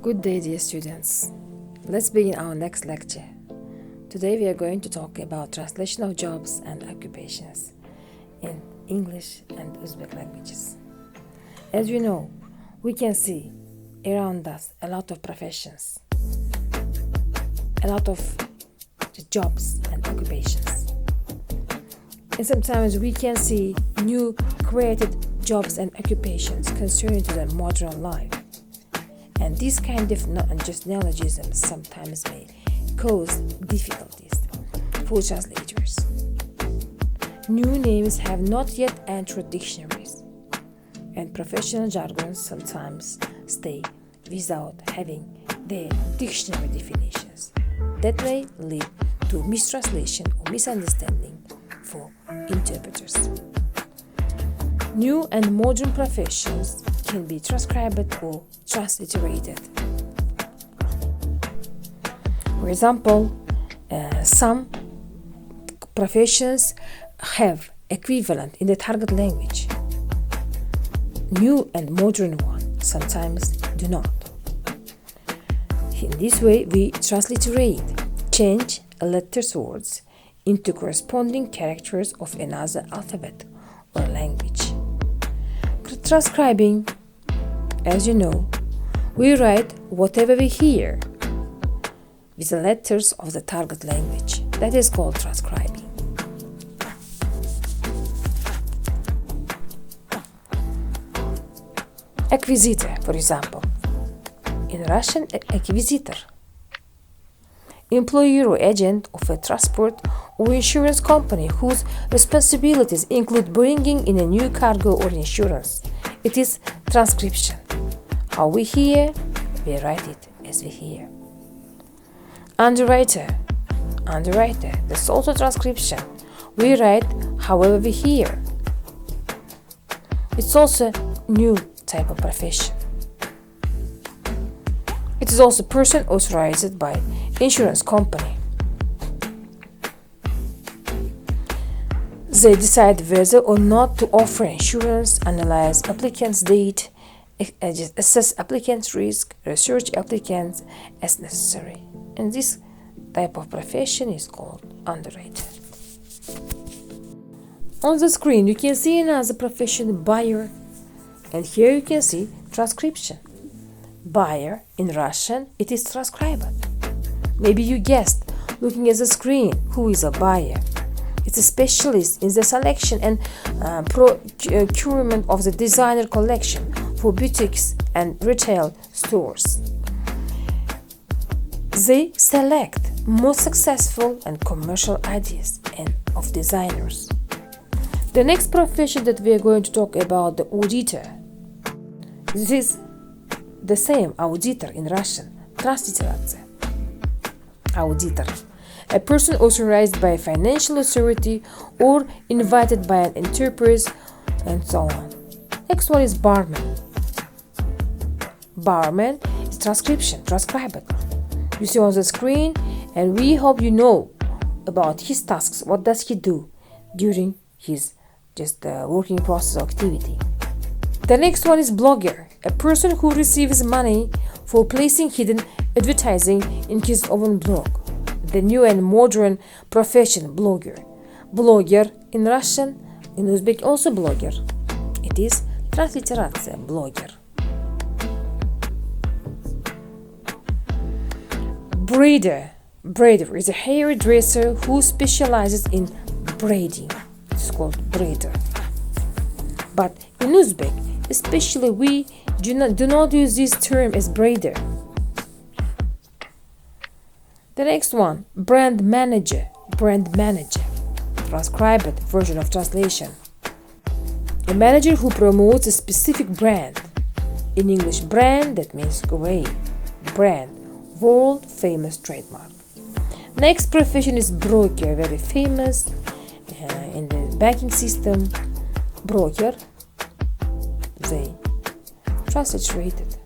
Good day, dear students. Let's begin our next lecture. Today we are going to talk about translation of jobs and occupations in English and Uzbek languages. As you know, we can see around us a lot of professions, a lot of jobs and occupations. And sometimes we can see new created jobs and occupations concerning to the modern life. And these kind of neologisms sometimes may cause difficulties for translators. New names have not yet entered dictionaries, and professional jargons sometimes stay without having their dictionary definitions. That may lead to mistranslation or misunderstanding for interpreters. New and modern professions can be transcribed or transliterated. For example, some professions have equivalent in the target language. New and modern ones sometimes do not. In this way, we transliterate, change letters words into corresponding characters of another alphabet or language. Transcribing, as you know, we write whatever we hear with the letters of the target language. That is called transcribing. Acquisitor, for example. In Russian, acquisitor. Employer or agent of a transport or insurance company whose responsibilities include bringing in a new cargo or insurance. It is transcription. How we hear, we write it as we hear. Underwriter. That's also transcription. We write however we hear. It's also new type of profession. It is also person authorized by insurance company. They decide whether or not to offer insurance, analyze applicants' data, assess applicants' risk, research applicants as necessary. And this type of profession is called underwriter. On the screen, you can see another profession, buyer. And here you can see transcription. Buyer, in Russian, it is transcribed. Maybe you guessed, looking at the screen, who is a buyer. It's a specialist in the selection and procurement of the designer collection for boutiques and retail stores. They select most successful and commercial ideas of designers. The next profession that we are going to talk about, the auditor. This is the same, auditor in Russian, transliteration. Auditor. A person authorized by a financial authority or invited by an enterprise, and so on. Next one is barman. Barman is transcription, transcribed. You see on the screen, and we hope you know about his tasks. What does he do during his working process or activity? The next one is blogger, a person who receives money for placing hidden advertising in his own blog. The new and modern profession, blogger. Blogger in Russian, in Uzbek also blogger. It is transliteration, blogger. Braider. Braider is a hairdresser who specializes in braiding. It's called braider. But in Uzbek, especially, we do not use this term as braider. The next one, brand manager. Brand manager, transcribed version of translation. A manager who promotes a specific brand. In English, brand, that means great. Brand, world famous trademark. Next profession is broker, very famous in the banking system. Broker, they transliterated.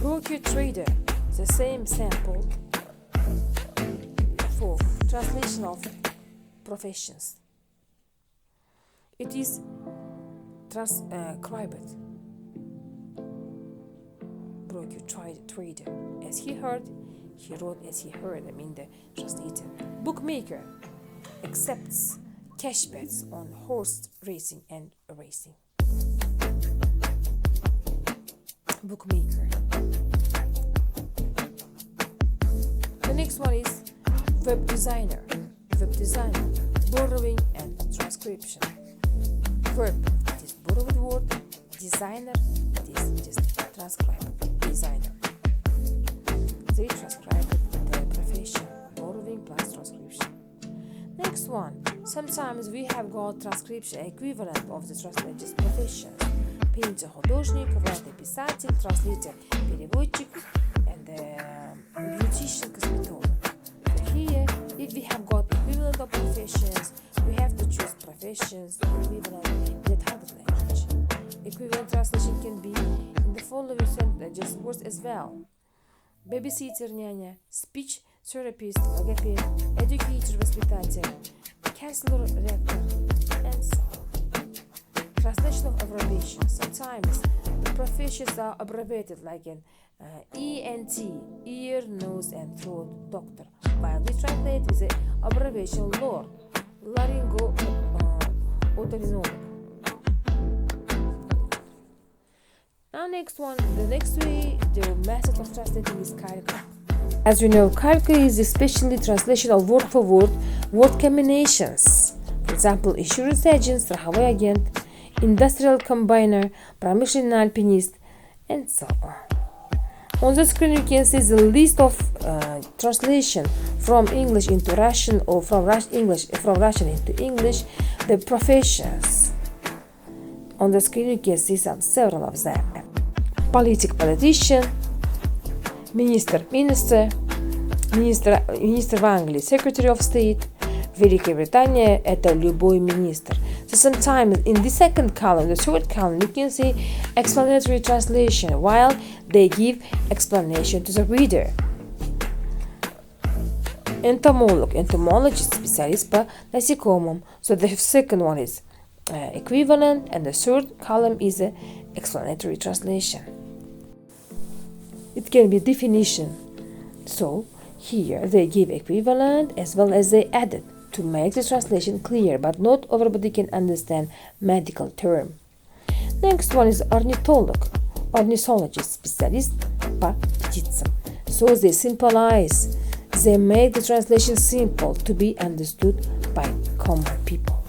Broker trader, the same sample for translation of professions. It is transcribed. Broker trader. As he heard, he wrote as he heard. The translator. Bookmaker accepts cash bets on horse racing and racing. Bookmaker. The next one is web designer. Web designer, borrowing and transcription. Verb, it is borrowed word. Designer, it is just transcribed. Designer. They transcribe the profession. Borrowing plus transcription. Next one. Sometimes we have got transcription equivalent of the translated professions. Painter, художник, writer, писатель, translator, переводчик, and beautician, косметолог. So here, if we have got equivalent of professions, we have to choose professions equivalent in the target language. Equivalent translation can be in the following sentences words as well. Babysitter, няня, speech therapist, логопед, educator, воспитатель, counselor, rector, and so on. Translation of abbreviation. Sometimes the professions are abbreviated like an ENT, ear, nose, and throat doctor, while we translate with the abbreviation LOR, laryngo otorhinolog. Now next one, the next way, the method of translating is calque. As you know, calque is especially translation of word for word combinations. For example, insurance agent, страховой агент, industrial combiner, промышленный альпинист, and so on. On the screen you can see the list of translation from English into Russian or from Russian into English, the professions. On the screen you can see several of them. Politician, minister в Англии, Secretary of State. Великая Британия – это любой министр. So sometimes in the second column, the third column, you can see explanatory translation while they give explanation to the reader. Entomologist, специалист по насекомым. So the second one is equivalent and the third column is explanatory translation. It can be definition. So here they give equivalent as well as they added to make the translation clear, but not everybody can understand medical term. Next one is ornithologist, специалист по птицам. So they simplifies, they make the translation simple to be understood by common people.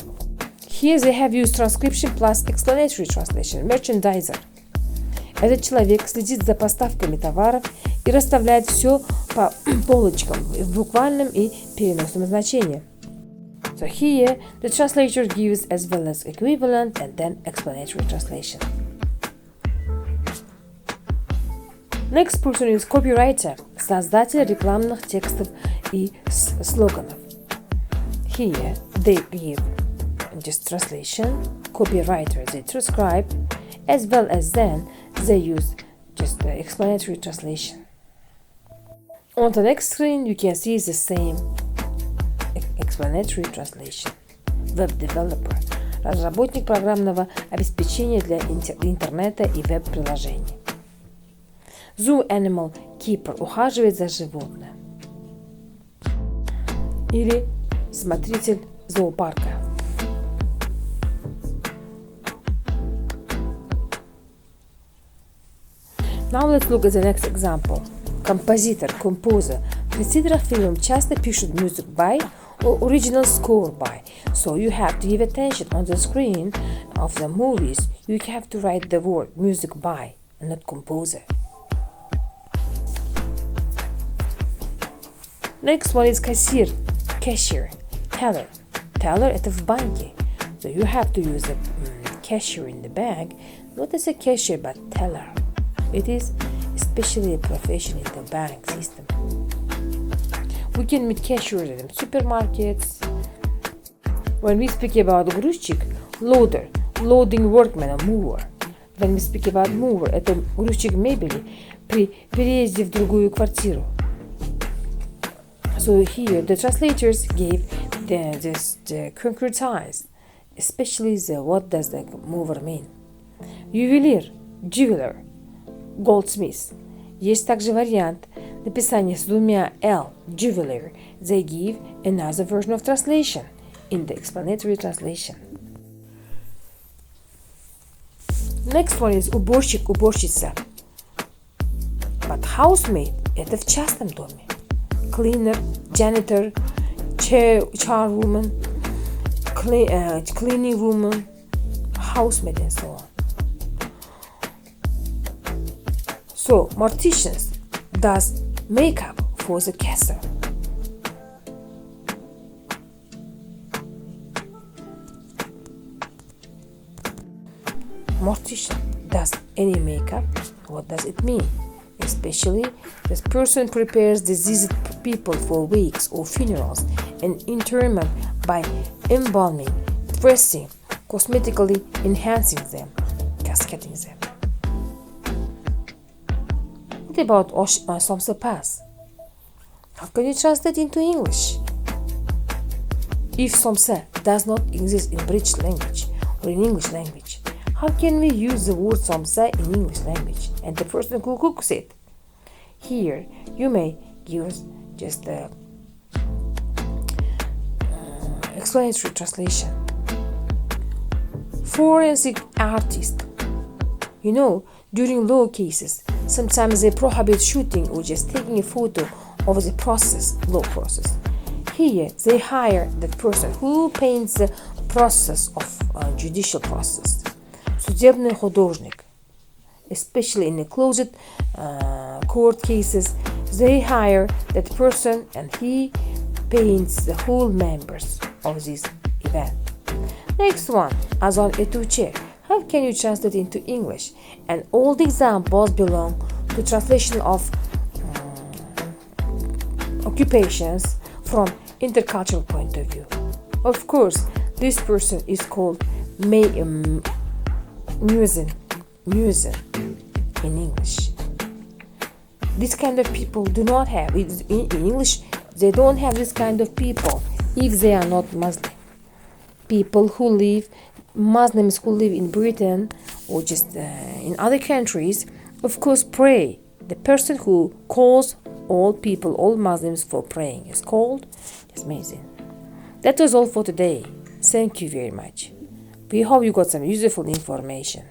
Here they have used transcription plus explanatory translation. Merchandiser. Этот человек следит за поставками товаров и расставляет все по полочкам в буквальном и переносном значении. So here the translator gives as well as equivalent and then explanatory translation. Next person is copywriter, создатель рекламных текстов и слоганов. Here they give just translation, copywriter, they transcribe, as well as then they use just the explanatory translation. On the next screen you can see the same explanatory translation. Web developer, разработник программного обеспечения для интернета и веб-приложений. Zoo animal keeper, ухаживает за животным. Или смотритель зоопарка. Now let's look at the next example. Композитор, composer. В титрах фильмов часто пишут music by or original score by. So you have to give attention on the screen of the movies. You have to write the word music by, not composer. Next one is cashier, teller. Teller это в банке. So you have to use the cashier in the bank, not as a cashier but teller. It is especially a profession in the bank system. We can meet cashiers in supermarkets. When we speak about грузчик, loader, loading workman or mover. When we speak about mover, это грузчик мебели при переезде в другую квартиру. So here the translators gave the concretized especially the what does the mover mean. Ювелир, jeweler, goldsmith. Есть также вариант написания с двумя L, jeweler. They give another version of translation in the explanatory translation. Next one is уборщик, уборщица. But housemaid – это в частном доме. Cleaner, janitor, charwoman, cleaning woman, housemaid, and so on. So, morticians does makeup for the castle. Mortician does any makeup. What does it mean? Especially, this person prepares diseased people for wakes or funerals and interment by embalming, dressing, cosmetically enhancing them, cascading them. What about Somsa Pass? How can you translate into English? If Somsa does not exist in British language or in English language, how can we use the word Somsa in English language and the person who cooks it? Here, you may give us just the explanatory translation. Forensic artist. You know, during law cases, sometimes they prohibit shooting or just taking a photo of the process, law process. Here, they hire that person who paints the process of judicial process. Судебный художник. Especially in the closed court cases, they hire that person and he paints the whole members of this event. Next one, azon etuche. How can you translate into English? And all the examples belong to translation of occupations from intercultural point of view. Of course, this person is called muezzin in English. This kind of people do not have in English. They don't have this kind of people if they are not Muslim. People who live, Muslims who live in Britain or just in other countries, of course, pray. The person who calls all people, all Muslims for praying is called muezzin. That was all for today. Thank you very much. We hope you got some useful information.